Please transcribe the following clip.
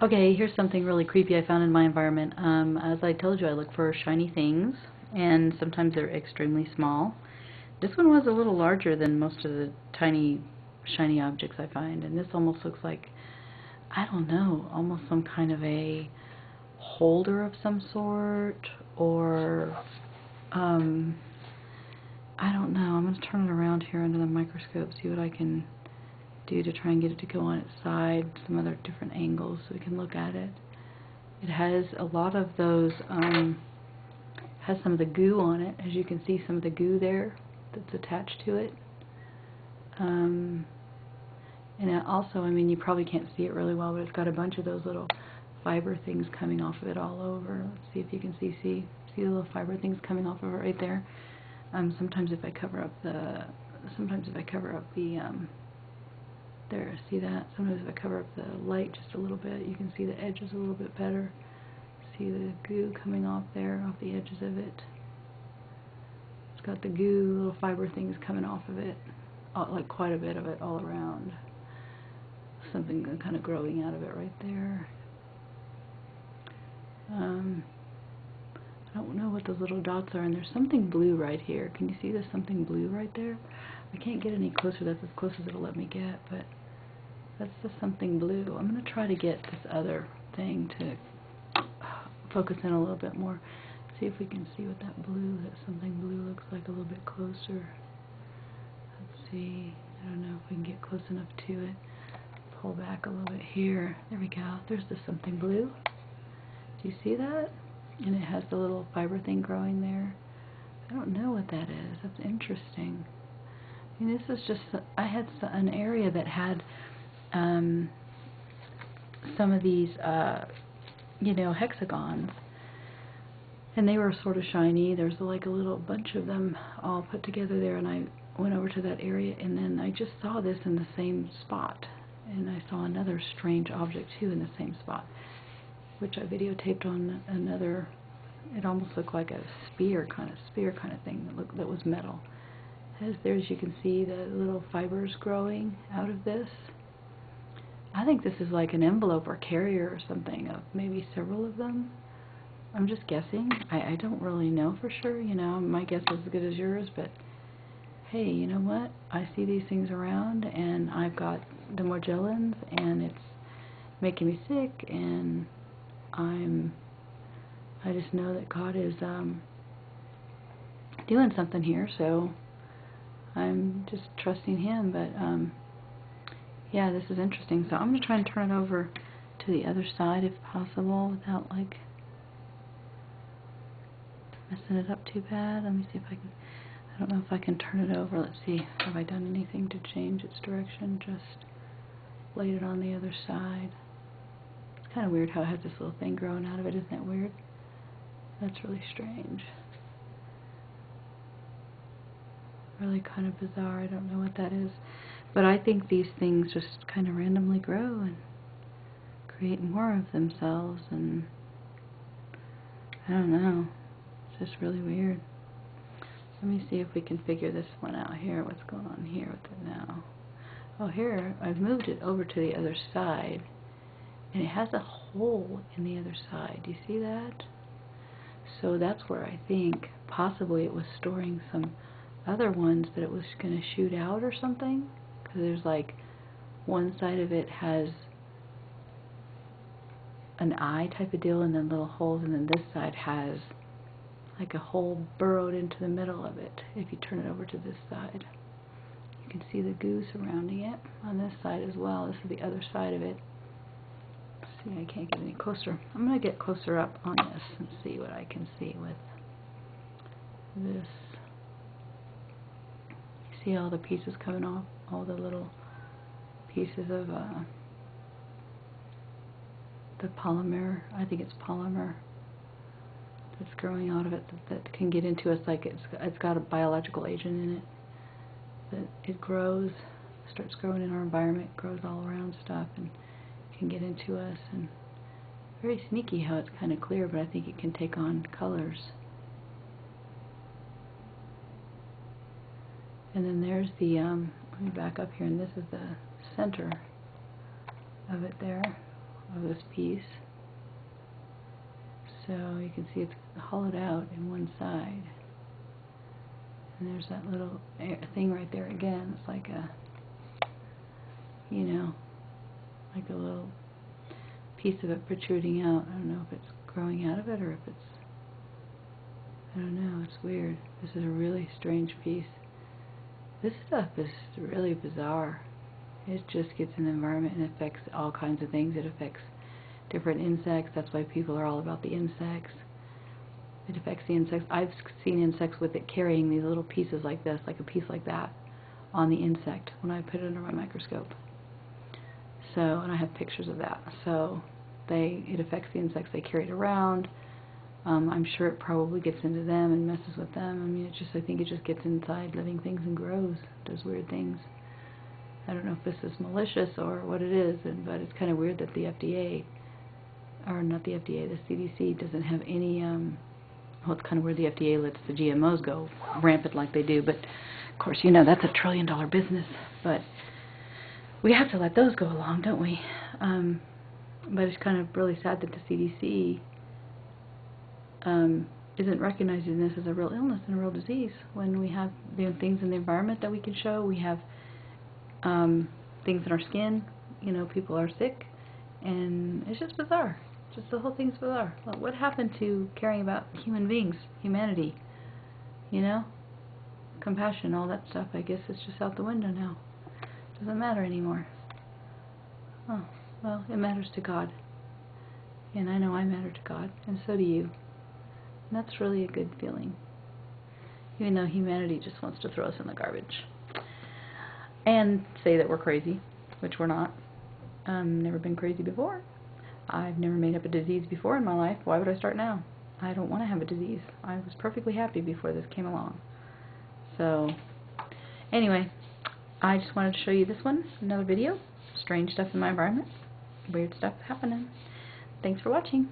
Okay, here's something really creepy I found in my environment. As I told you, I look for shiny things, and sometimes they're extremely small. This one was a little larger than most of the tiny, shiny objects I find, and this almost looks like, I don't know, almost some kind of a holder of some sort, or, I don't know. I'm going to turn it around here under the microscope, see what I can do to try and get it to go on its side, some other different angles so we can look at it. It has a lot of those, has some of the goo on it, as you can see some of the goo there that's attached to it. And it also, I mean, you probably can't see it really well, but it's got a bunch of those little fiber things coming off of it all over. Let's see if you can see the little fiber things coming off of it right there. Sometimes if I cover up the, there, see that? Sometimes if I cover up the light just a little bit, you can see the edges a little bit better. See the goo coming off there, off the edges of it. It's got the goo, little fiber things coming off of it, like quite a bit of it all around. Something kind of growing out of it right there. I don't know what those little dots are, and there's something blue right here. Can you see there's something blue right there? I can't get any closer. That's as close as it'll let me get, but that's just something blue. I'm going to try to get this other thing to focus in a little bit more. See if we can see what that something blue looks like a little bit closer. Let's see. I don't know if we can get close enough to it. Pull back a little bit here. There we go. There's the something blue. Do you see that? And it has the little fiber thing growing there. I don't know what that is. That's interesting. I mean, this is just, I had an area that had some of these, you know, hexagons, and they were sort of shiny. There's like a little bunch of them all put together there, and I went over to that area, and then I just saw this in the same spot, and I saw another strange object too in the same spot, which I videotaped on another. It almost looked like a spear kind of thing that was metal. There, as you can see, the little fibers growing out of this. I think this is like an envelope or carrier or something of maybe several of them. I'm just guessing. I don't really know for sure, you know. My guess is as good as yours, but hey, you know what? I see these things around, and I've got the Morgellons, and it's making me sick, and I just know that God is doing something here, so I'm just trusting Him. But yeah, this is interesting. So I'm going to try and turn it over to the other side if possible without like messing it up too bad. Let me see if I can. I don't know if I can turn it over. Let's see. Have I done anything to change its direction? Just laid it on the other side. It's kind of weird how it has this little thing growing out of it. Isn't that weird? That's really strange. Really kind of bizarre. I don't know what that is. But I think these things just kind of randomly grow and create more of themselves, and I don't know. It's just really weird. Let me see if we can figure this one out here. What's going on here with it now? Oh, here, I've moved it over to the other side, and it has a hole in the other side. Do you see that? So that's where I think possibly it was storing some other ones that it was going to shoot out or something. Because there's like one side of it has an eye type of deal and then little holes, and then this side has like a hole burrowed into the middle of it. If you turn it over to this side, you can see the goo surrounding it on this side as well. This is the other side of it. See, I can't get any closer. I'm going to get closer up on this and see what I can see with this. You see all the pieces coming off, all the little pieces of the polymer. I think it's polymer that's growing out of it that can get into us. Like it's got a biological agent in it that it grows, starts growing in our environment, grows all around stuff, and can get into us. And very sneaky how it's kind of clear, but I think it can take on colors. And then there's the, let me back up here, and this is the center of it there, of this piece. So you can see it's hollowed out in one side. And there's that little thing right there again. It's like a, you know, like a little piece of it protruding out. I don't know if it's growing out of it or if it's, I don't know, it's weird. This is a really strange piece. This stuff is really bizarre. It just gets in the environment and affects all kinds of things. It affects different insects. That's why people are all about the insects. It affects the insects. I've seen insects with it carrying these little pieces like this, like a piece like that, on the insect when I put it under my microscope. So, and I have pictures of that. So, it affects the insects. They carry it around. I'm sure it probably gets into them and messes with them. I mean, I think it just gets inside living things and grows, does weird things. I don't know if this is malicious or what it is, but it's kind of weird that the FDA, or not the FDA, the CDC doesn't have any, well, it's kind of weird the FDA lets the GMOs go rampant like they do, but of course, you know, that's $1 trillion business, but we have to let those go along, don't we? But it's kind of really sad that the CDC isn't recognizing this as a real illness and a real disease when we have things in the environment that we can show. We have things in our skin, you know, people are sick, and it's just bizarre. Just the whole thing's bizarre. Well, what happened to caring about human beings, humanity, you know? Compassion, all that stuff, I guess it's just out the window now. Doesn't matter anymore. Oh, well, it matters to God. And I know I matter to God, and so do you. And that's really a good feeling. Even though humanity just wants to throw us in the garbage. And say that we're crazy, which we're not. Never been crazy before. I've never made up a disease before in my life. Why would I start now? I don't want to have a disease. I was perfectly happy before this came along. So, anyway, I just wanted to show you this one, another video. Strange stuff in my environment. Weird stuff happening. Thanks for watching.